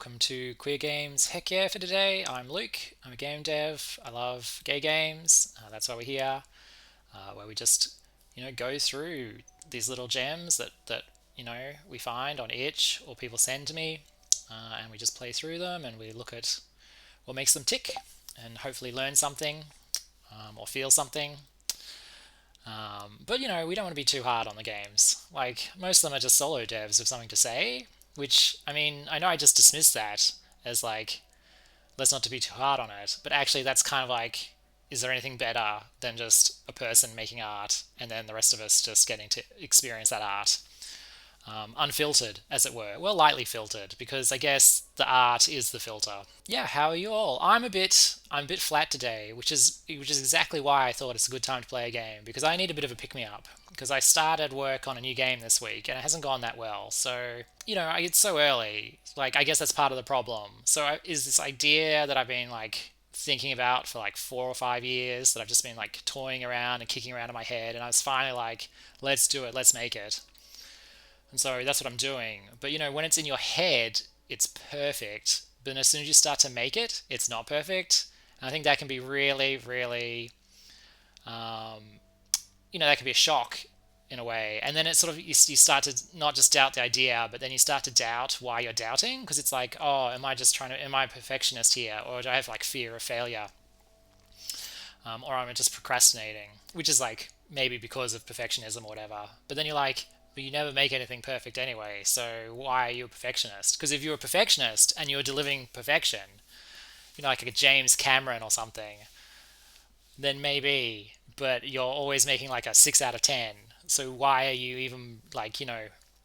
welcome to Queer Games Heck Yeah for today. I'm Luke, I'm a game dev. I love gay games. That's why we're here, where we just, go through these little gems that we find on Itch or people send to me, and we just play through them and we look at what makes them tick and hopefully learn something or feel something. But we don't want to be too hard on the games. Like, most of them are just solo devs with something to say, which, I mean, I know I just dismissed that as like, let's not to be too hard on it, but actually that's kind of like, is there anything better than just a person making art and then the rest of us just getting to experience that art? Unfiltered, as it were. Well, lightly filtered, because I guess the art is the filter. Yeah, how are you all? I'm a bit flat today, which is exactly why I thought it's a good time to play a game, because I need a bit of a pick me up. Because I started work on a new game this week and it hasn't gone that well. So, it's so early. Like, I guess that's part of the problem. So, is this idea that I've been like thinking about for like 4 or 5 years that I've just been like toying around and kicking around in my head, and I was finally like, let's do it, let's make it. And so that's what I'm doing. But when it's in your head, it's perfect. But as soon as you start to make it, it's not perfect. And I think that can be really, really, um, that can be a shock in a way. And then it's sort of, you start to not just doubt the idea, but then you start to doubt why you're doubting. Because it's like, oh, am I a perfectionist here? Or do I have like fear of failure? Or am I just procrastinating? Which is like maybe because of perfectionism or whatever. But then you're like, but you never make anything perfect anyway, so why are you a perfectionist? Because if you're a perfectionist and you're delivering perfection, like a James Cameron or something, then maybe, but you're always making like a 6 out of 10. So why are you even like,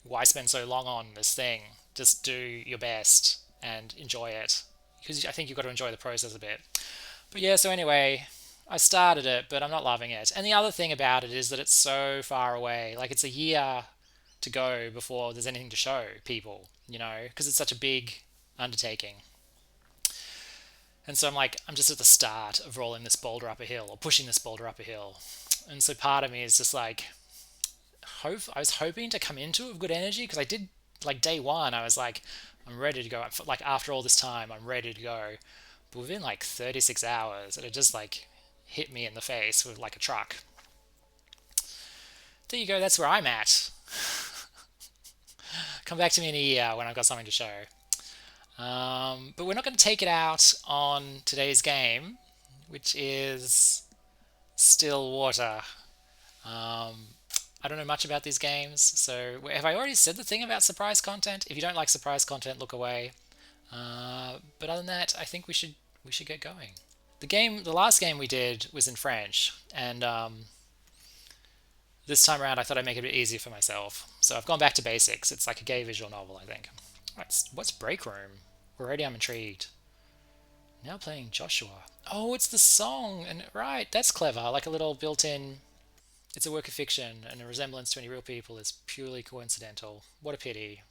why spend so long on this thing? Just do your best and enjoy it. Because I think you've got to enjoy the process a bit. But yeah, so anyway, I started it, but I'm not loving it. And the other thing about it is that it's so far away. Like, it's a year to go before there's anything to show people, because it's such a big undertaking. And so I'm just at the start of rolling this boulder up a hill or pushing this boulder up a hill. And so part of me is just like, I was hoping to come into it with good energy, because I did, like, day one, I was like, I'm ready to go. Like, after all this time, I'm ready to go. But within like 36 hours, it just like hit me in the face with like a truck. There you go, that's where I'm at. Come back to me in a year when I've got something to show. But we're not going to take it out on today's game, which is Stillwater. I don't know much about these games, so have I already said the thing about surprise content? If you don't like surprise content, look away. But other than that, I think we should get going. The last game we did was in French, and this time around I thought I'd make it a bit easier for myself. So I've gone back to basics. It's like a gay visual novel, I think. What's Break Room? Already I'm intrigued. Now playing Joshua. Oh, it's the song, and right, that's clever. Like a little built-in. It's a work of fiction, and a resemblance to any real people is purely coincidental. What a pity.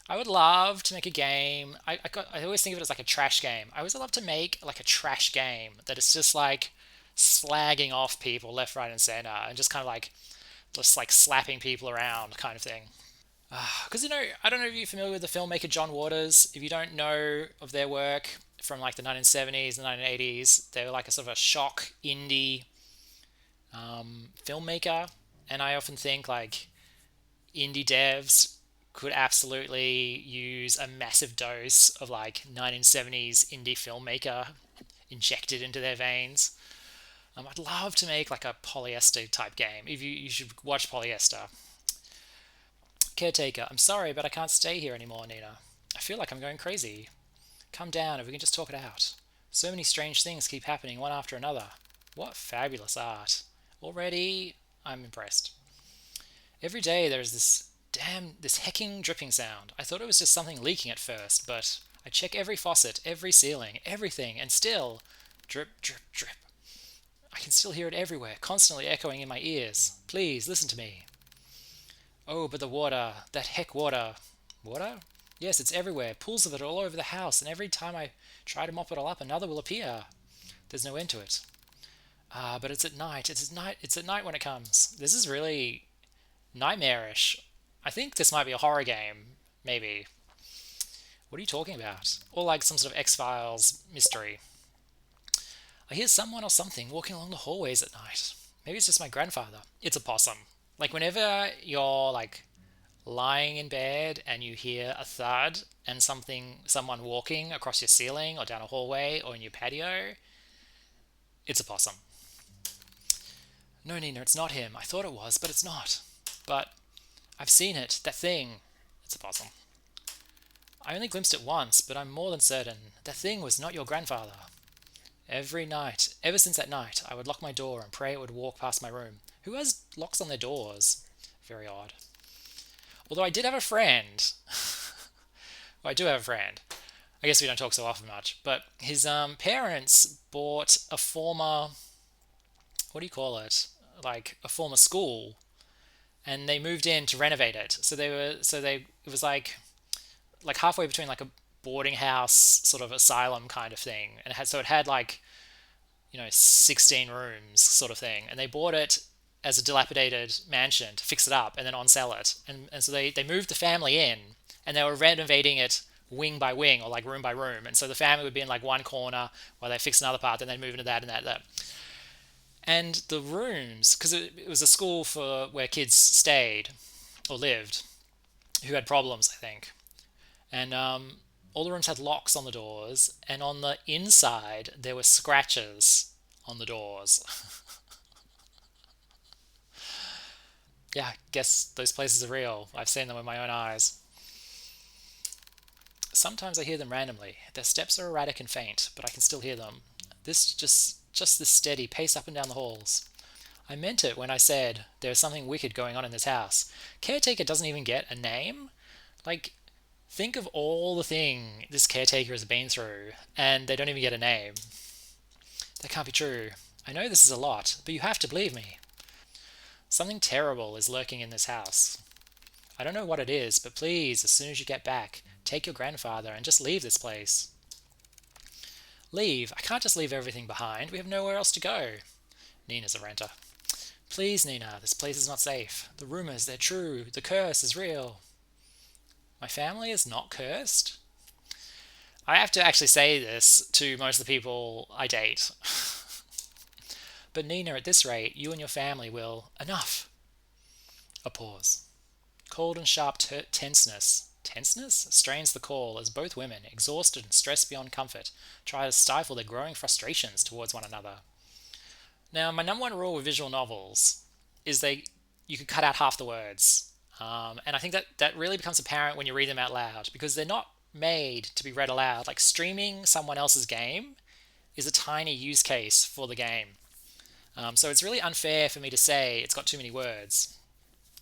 I would love to make a game. I always think of it as like a trash game. I always love to make like a trash game that is just like slagging off people left, right, and center, and just kind of like just like slapping people around kind of thing. Because I don't know if you're familiar with the filmmaker John Waters. If you don't know of their work from like the 1970s and 1980s, they were like a sort of a shock indie filmmaker, and I often think like indie devs could absolutely use a massive dose of like 1970s indie filmmaker injected into their veins. I'd love to make like a polyester type game. If you should watch Polyester. Caretaker, I'm sorry, but I can't stay here anymore, Nina. I feel like I'm going crazy. Come down if we can just talk it out. So many strange things keep happening one after another. What fabulous art. Already, I'm impressed. Every day there is this hecking dripping sound. I thought it was just something leaking at first, but I check every faucet, every ceiling, everything, and still, drip, drip, drip. I can still hear it everywhere, constantly echoing in my ears. Please, listen to me. Oh, but the water, that heck water. Water? Yes, it's everywhere, pools of it all over the house, and every time I try to mop it all up, another will appear. There's no end to it. Ah, but it's at night. It's at night when it comes. This is really nightmarish. I think this might be a horror game, maybe. What are you talking about? Or like some sort of X-Files mystery. I hear someone or something walking along the hallways at night. Maybe it's just my grandfather. It's a possum. Like whenever you're like lying in bed and you hear a thud and someone walking across your ceiling or down a hallway or in your patio, it's a possum. No, Nina, it's not him. I thought it was, but it's not. But I've seen it, that thing. It's a possum. I only glimpsed it once, but I'm more than certain that thing was not your grandfather. Every night, ever since that night, I would lock my door and pray it would walk past my room. Who has locks on their doors? Very odd. Although I did have a friend. Well, I do have a friend. I guess we don't talk so often much. But his parents bought a former, what do you call it? Like a former school, and they moved in to renovate it. It was like halfway between like a boarding house sort of asylum kind of thing, and it had like 16 rooms sort of thing, and they bought it as a dilapidated mansion to fix it up and then on sell it, and so they moved the family in, and they were renovating it wing by wing or like room by room, and so the family would be in like one corner while they fix another part, then they'd move into that and that. And the rooms, because it was a school for where kids stayed or lived who had problems, I think, and all the rooms had locks on the doors, and on the inside there were scratches on the doors. Yeah, I guess those places are real. I've seen them with my own eyes. Sometimes I hear them randomly. Their steps are erratic and faint, but I can still hear them. Just this steady pace up and down the halls. I meant it when I said there is something wicked going on in this house. Caretaker doesn't even get a name. Like, think of all the thing this caretaker has been through, and they don't even get a name. That can't be true. I know this is a lot, but you have to believe me. Something terrible is lurking in this house. I don't know what it is, but please, as soon as you get back, take your grandfather and just leave this place. Leave? I can't just leave everything behind. We have nowhere else to go. Nina's a renter. Please, Nina, this place is not safe. The rumors, they're true. The curse is real. My family is not cursed? I have to actually say this to most of the people I date. But Nina, at this rate, you and your family will... Enough! A pause. Cold and sharp tenseness. Tenseness? Strains the call as both women, exhausted and stressed beyond comfort, try to stifle their growing frustrations towards one another. Now, my number one rule with visual novels is you could cut out half the words. And I think that really becomes apparent when you read them out loud, because they're not made to be read aloud. Like streaming someone else's game is a tiny use case for the game. So it's really unfair for me to say it's got too many words,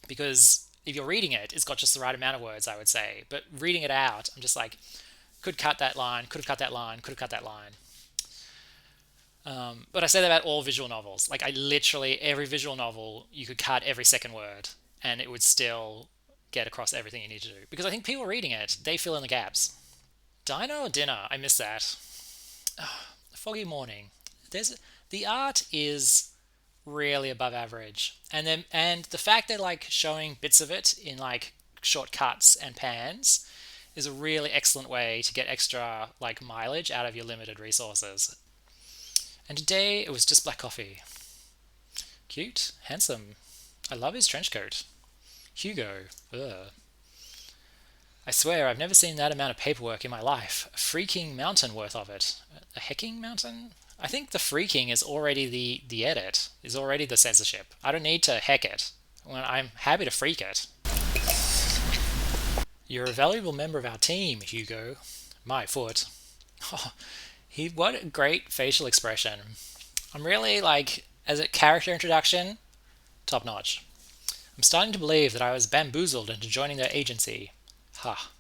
because if you're reading it, it's got just the right amount of words, I would say. But reading it out, I'm just like, could cut that line, could have cut that line, could have cut that line. But I say that about all visual novels. Like I literally, every visual novel, you could cut every second word and it would still get across everything you need to do. Because I think people reading it, they fill in the gaps. Diner or dinner? I miss that. Oh, foggy morning. The art is really above average, and the fact they're like showing bits of it in like short cuts and pans is a really excellent way to get extra like mileage out of your limited resources. And today it was just black coffee. Cute, handsome. I love his trench coat. Hugo. Ugh. I swear I've never seen that amount of paperwork in my life. A freaking mountain worth of it. A hecking mountain? I think the freaking is already the edit, is already the censorship. I don't need to heck it. Well, I'm happy to freak it. You're a valuable member of our team, Hugo. My foot. Oh, what a great facial expression. I'm really like, as a character introduction, top notch. I'm starting to believe that I was bamboozled into joining their agency. Ha.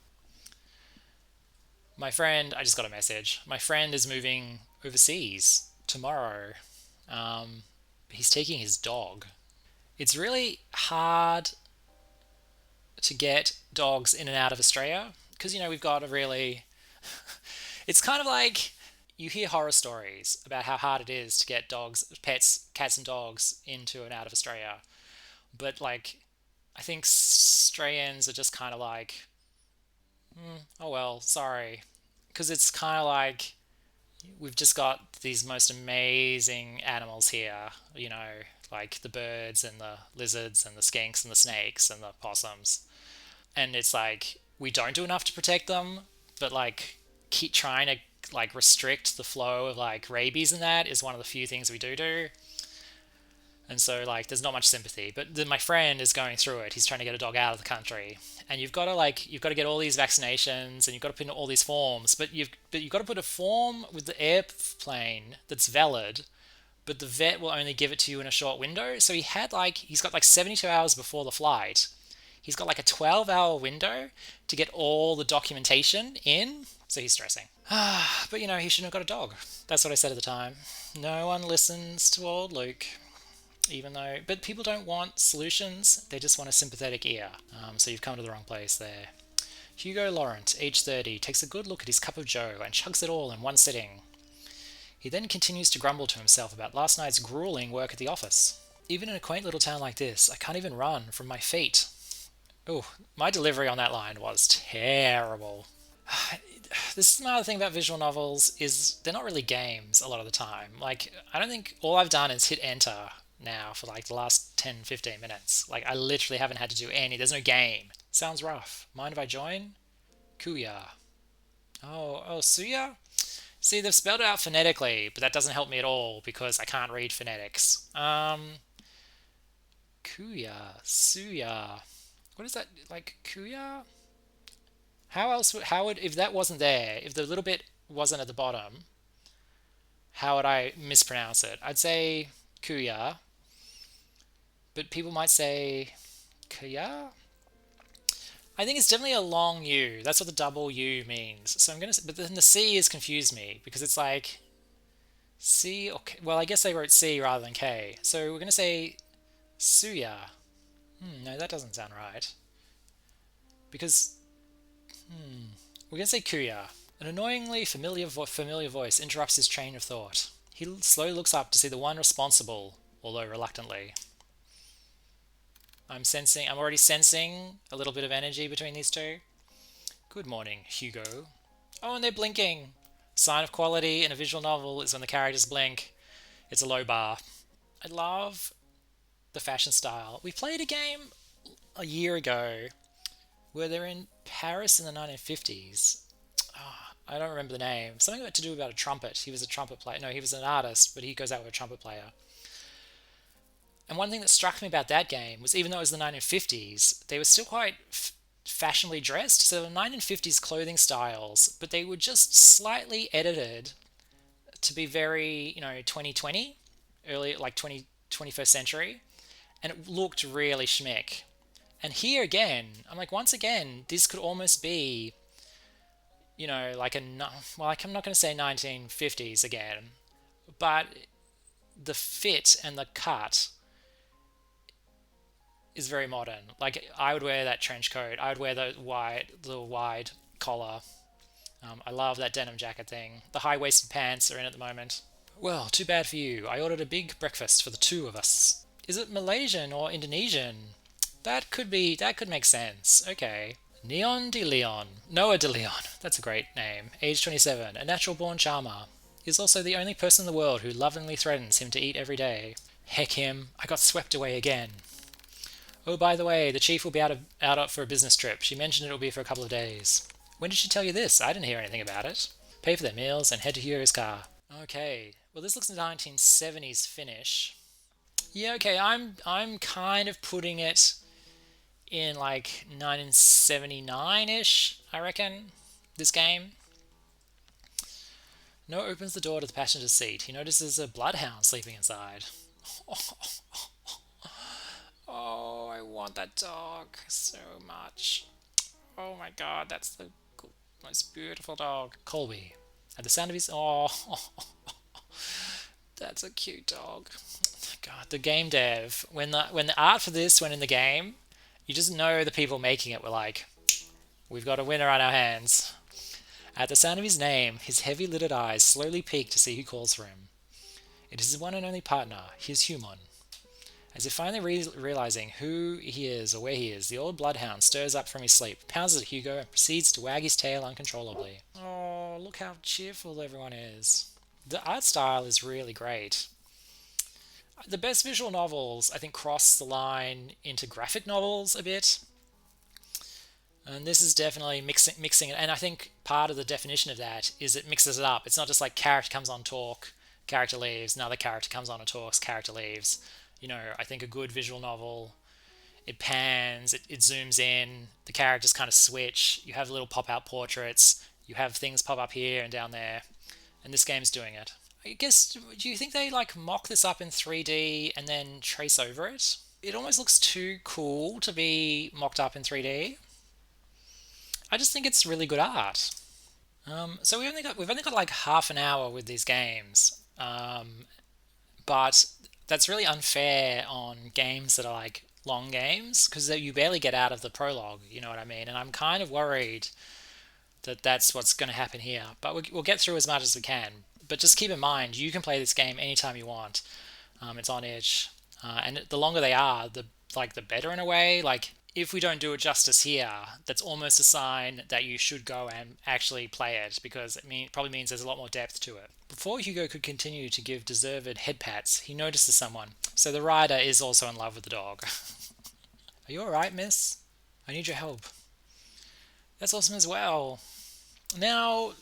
My friend, I just got a message. My friend is moving overseas tomorrow. He's taking his dog. It's really hard to get dogs in and out of Australia because, we've got a really. It's kind of like you hear horror stories about how hard it is to get dogs, pets, cats, and dogs into and out of Australia. But, like, I think Australians are just kind of like, Oh well, sorry. Because it's kind of like we've just got these most amazing animals here, like the birds and the lizards and the skinks and the snakes and the possums. And it's like we don't do enough to protect them, but like keep trying to like restrict the flow of like rabies and that is one of the few things we do. And so like there's not much sympathy. But then my friend is going through it. He's trying to get a dog out of the country. And you've got to get all these vaccinations and you've got to put in all these forms, but you've got to put a form with the airplane that's valid, but the vet will only give it to you in a short window. So he's got like 72 hours before the flight. He's got like a 12-hour window to get all the documentation in. So he's stressing. But he shouldn't have got a dog. That's what I said at the time. No one listens to old Luke, but people don't want solutions, they just want a sympathetic ear. So you've come to the wrong place there. Hugo Laurent, age 30, takes a good look at his cup of joe and chugs it all in one sitting. He then continues to grumble to himself about last night's grueling work at the office. Even in a quaint little town like this, I can't even run from my feet. Oh, my delivery on that line was terrible. This is another thing about visual novels is they're not really games a lot of the time. Like, I don't think all I've done is hit enter now for like the last 10, 15 minutes. Like, I literally haven't had to do there's no game. Sounds rough. Mind if I join? Kuya. Oh, Suya? See, they've spelled it out phonetically, but that doesn't help me at all because I can't read phonetics. Kuya, Suya. What is that? Like, Kuya? If that wasn't there, if the little bit wasn't at the bottom, how would I mispronounce it? I'd say Kuya, but people might say Kuya. I think it's definitely a long U. That's what the double U means. So I'm gonna, but then the C has confused me because it's like C or K. Well, I guess they wrote C rather than K. So we're gonna say Suya. No, that doesn't sound right because we're gonna say Kuya. An annoyingly familiar voice interrupts his train of thought. He slowly looks up to see the one responsible, although reluctantly. I'm already sensing a little bit of energy between these two. Good morning, Hugo. Oh, and they're blinking. Sign of quality in a visual novel is when the characters blink. It's a low bar. I love the fashion style. We played a game a year ago where they're in Paris in the 1950s. I don't remember the name. Something to do about a trumpet. He was a trumpet player. No, he was an artist, but he goes out with a trumpet player. And one thing that struck me about that game was even though it was the 1950s, they were still quite fashionably dressed. So they were 1950s clothing styles, but they were just slightly edited to be very, 2020, early, like 21st century. And it looked really schmick. And here again, I'm like, once again, this could almost be, like like I'm not going to say 1950s again, but the fit and the cut is very modern. Like I would wear that trench coat. I would wear the wide collar. I love that denim jacket thing. The high-waisted pants are in at the moment. Well, too bad for you. I ordered a big breakfast for the two of us. Is it Malaysian or Indonesian? That could make sense. Okay. Neon de Leon. Noah de Leon. That's a great name. Age 27. A natural born charmer. Is also the only person in the world who lovingly threatens him to eat every day. Heck him. I got swept away again. Oh, by the way, the chief will be out for a business trip. She mentioned it'll be for a couple of days. When did she tell you this? I didn't hear anything about it. Pay for their meals and head to Hugo's car. Okay. Well, this looks like a 1970s finish. Yeah, okay. I'm kind of putting it in like 1979-ish, I reckon. This game. Noah opens the door to the passenger seat. He notices a bloodhound sleeping inside. Oh, I want that dog so much. Oh my god, that's the most beautiful dog. Colby. At the sound of his... Oh, that's a cute dog. God, the game dev. When the art for this went in the game, you just know the people making it were like, we've got a winner on our hands. At the sound of his name, his heavy-lidded eyes slowly peek to see who calls for him. It is his one and only partner, his human. As if finally realizing who he is or where he is, the old bloodhound stirs up from his sleep, pounds at Hugo, and proceeds to wag his tail uncontrollably. Oh, look how cheerful everyone is. The art style is really great. The best visual novels, I think, cross the line into graphic novels a bit. And this is definitely mixing it. And I think part of the definition of that is it mixes it up. It's not just like character comes on, talk, character leaves, another character comes on and talks, character leaves. I think a good visual novel, it pans, it zooms in, the characters kind of switch, you have little pop-out portraits, you have things pop up here and down there, and this game's doing it. I guess, do you think they like mock this up in 3D and then trace over it? It almost looks too cool to be mocked up in 3D. I just think it's really good art. So we've only got like half an hour with these games, but that's really unfair on games that are like long games because you barely get out of the prologue. You know what I mean? And I'm kind of worried that that's what's going to happen here. But we'll get through as much as we can. But just keep in mind, you can play this game anytime you want. It's on Itch, and the longer they are, the better in a way. Like if we don't do it justice here, that's almost a sign that you should go and actually play it because it probably means there's a lot more depth to it. Before Hugo could continue to give deserved head pats, he notices someone. So the rider is also in love with the dog. Are you alright, miss? I need your help. That's awesome as well. Now,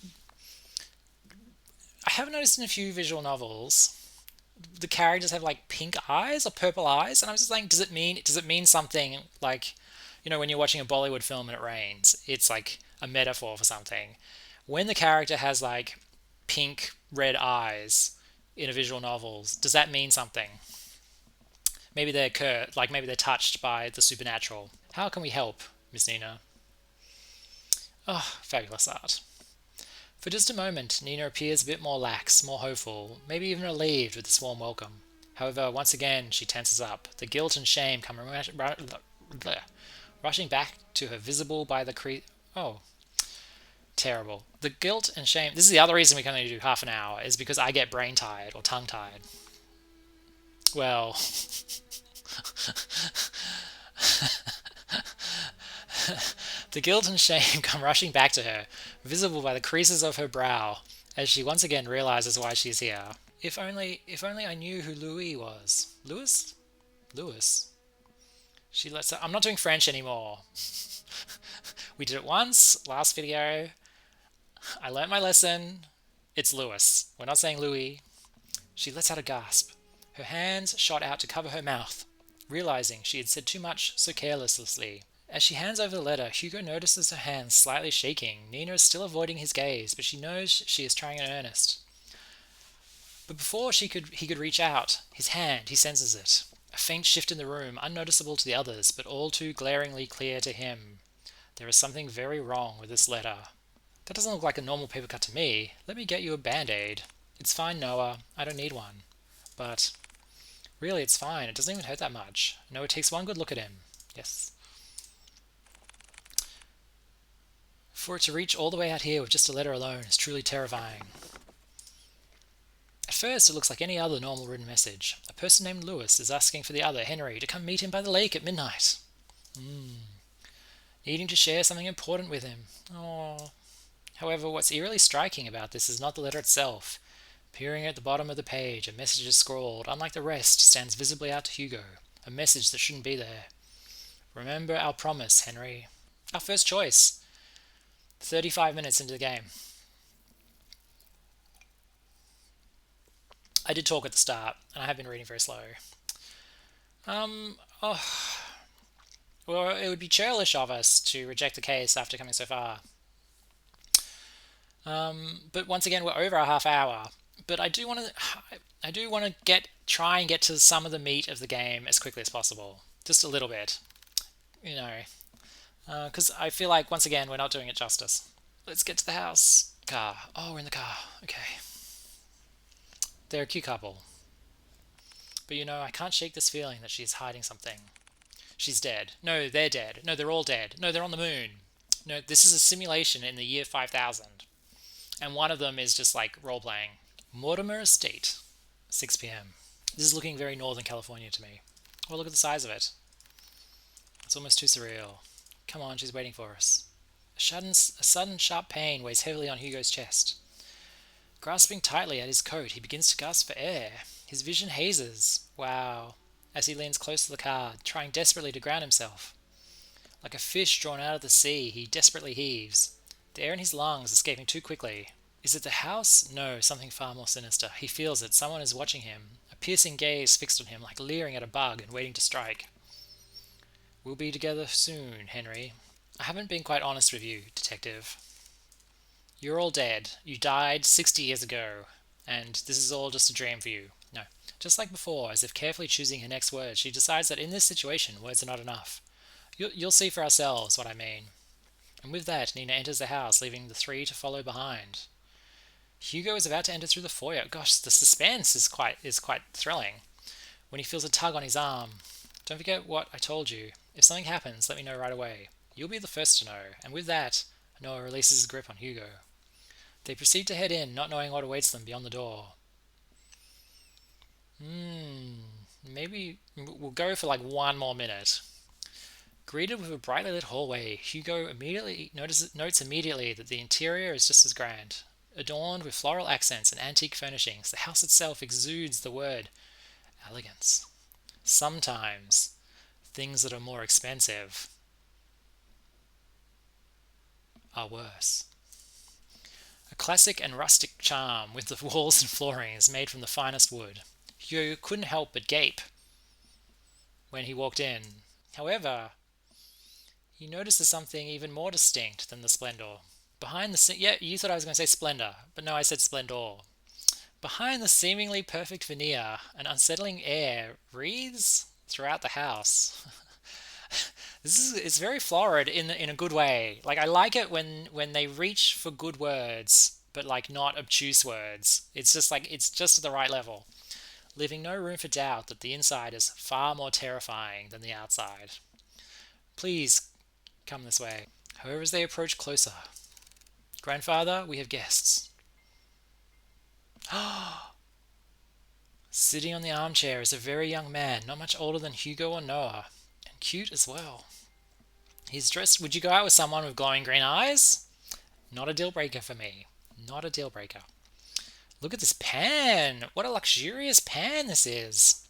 I have noticed in a few visual novels the characters have like pink eyes or purple eyes, and I was just like, does it mean something like, when you're watching a Bollywood film and it rains, it's like a metaphor for something. When the character has like pink red eyes in a visual novels, does that mean something? Maybe they're maybe they're touched by the supernatural. How can we help, Miss Nina? Oh, fabulous art. For just a moment, Nina appears a bit more lax, more hopeful, maybe even relieved with this warm welcome. However, once again, she tenses up. The guilt and shame come rushing back to her, visible by the Oh, terrible. The guilt and shame. This is the other reason we can only do half an hour, is because I get brain tired or tongue tired. Well. The guilt and shame come rushing back to her, visible by the creases of her brow, as she once again realizes why she's here. If only I knew who Louis was. Louis? Louis. She lets her. I'm not doing French anymore. We did it once, last video. I learnt my lesson. It's Louis. We're not saying Louis. She lets out a gasp. Her hands shot out to cover her mouth, realizing she had said too much so carelessly. As she hands over the letter, Hugo notices her hands slightly shaking. Nina is still avoiding his gaze, but she knows she is trying in earnest. But before he could reach out, his hand, he senses it. A faint shift in the room, unnoticeable to the others, but all too glaringly clear to him. There is something very wrong with this letter. That doesn't look like a normal paper cut to me. Let me get you a band-aid. It's fine, Noah. I don't need one. But really, it's fine. It doesn't even hurt that much. Noah takes one good look at him. Yes. For it to reach all the way out here with just a letter alone is truly terrifying. At first, it looks like any other normal written message. A person named Lewis is asking for the other, Henry, to come meet him by the lake at midnight. Needing to share something important with him. Oh. However, what's eerily striking about this is not the letter itself. Appearing at the bottom of the page, a message is scrawled, unlike the rest, stands visibly out to Hugo. A message that shouldn't be there. Remember our promise, Henry. Our first choice. 35 minutes into the game. I did talk at the start, and I have been reading very slow. Well, it would be churlish of us to reject the case after coming so far. But once again, we're over a half hour. But I do want to try and get to some of the meat of the game as quickly as possible, just a little bit, because I feel like once again we're not doing it justice. Let's get to the house. Car. Oh, we're in the car. Okay. They're a cute couple. But I can't shake this feeling that she's hiding something. She's dead. No, they're dead. No, they're all dead. No, they're on the moon. No, this is a simulation in the year 5000. And one of them is just like role-playing. Mortimer Estate, 6 p.m. This is looking very Northern California to me. Oh, look at the size of it. It's almost too surreal. Come on, she's waiting for us. A sudden sharp pain weighs heavily on Hugo's chest. Grasping tightly at his coat, he begins to gasp for air. His vision hazes. Wow. As he leans close to the car, trying desperately to ground himself. Like a fish drawn out of the sea, he desperately heaves. The air in his lungs escaping too quickly. Is it the house? No, something far more sinister. He feels it. Someone is watching him. A piercing gaze fixed on him, like leering at a bug and waiting to strike. We'll be together soon, Henry. I haven't been quite honest with you, detective. You're all dead. You died 60 years ago, and this is all just a dream for you. No. Just like before, as if carefully choosing her next words, she decides that in this situation, words are not enough. You'll see for ourselves what I mean. And with that, Nina enters the house, leaving the three to follow behind. Hugo is about to enter through the foyer. Gosh, the suspense is quite thrilling. When he feels a tug on his arm. Don't forget what I told you. If something happens, let me know right away. You'll be the first to know. And with that, Noah releases his grip on Hugo. They proceed to head in, not knowing what awaits them beyond the door. Maybe we'll go for like one more minute. Greeted with a brightly lit hallway, Hugo immediately notes immediately that the interior is just as grand. Adorned with floral accents and antique furnishings, the house itself exudes the word elegance. Sometimes, things that are more expensive are worse. A classic and rustic charm with the walls and flooring is made from the finest wood. Hugo couldn't help but gape when he walked in. However, he notices something even more distinct than the splendor. Behind the yeah, you thought I was going to say splendor, but no, I said splendor. Behind the seemingly perfect veneer, an unsettling air wreathes throughout the house. It's very florid in a good way. Like I like it when they reach for good words, but like not obtuse words. It's just at the right level, leaving no room for doubt that the inside is far more terrifying than the outside. Please come this way. However, as they approach closer, Grandfather, we have guests. Sitting on the armchair is a very young man, not much older than Hugo or Noah, and cute as well. He's dressed. Would you go out with someone with glowing green eyes? Not a deal breaker for me. Not a deal breaker. Look at this pan. What a luxurious pan this is.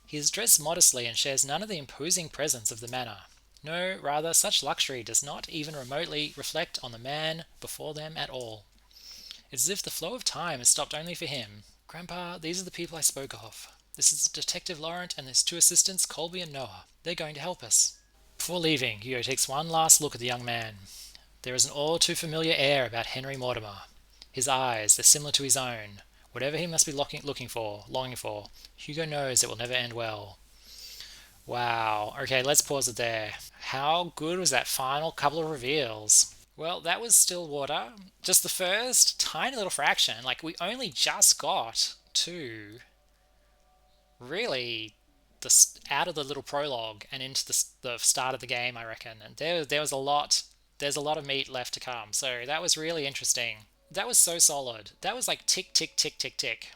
He is dressed modestly and shares none of the imposing presence of the manor. No, rather, such luxury does not even remotely reflect on the man before them at all. It's as if the flow of time has stopped only for him. Grandpa, these are the people I spoke of. This is Detective Laurent and his two assistants, Colby and Noah. They're going to help us. Before leaving, Hugo takes one last look at the young man. There is an all too familiar air about Henry Mortimer. His eyes, they're similar to his own. Whatever he must be longing for, Hugo knows it will never end well. Wow. Okay, let's pause it there. How good was that final couple of reveals? Well, that was Stillwater. Just the first tiny little fraction. Like, we only just got to really out of the little prologue and into the start of the game, I reckon. And there was a lot. There's a lot of meat left to come. So that was really interesting. That was so solid. That was like tick, tick, tick, tick, tick.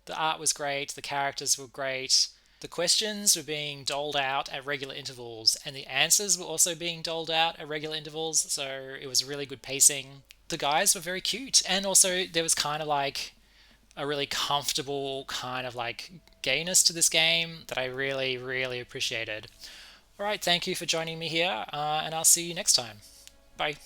The art was great. The characters were great. The questions were being doled out at regular intervals, and the answers were also being doled out at regular intervals, so it was really good pacing. The guys were very cute, and also there was kind of like a really comfortable kind of like gayness to this game that I really, really appreciated. Alright, thank you for joining me here, and I'll see you next time. Bye.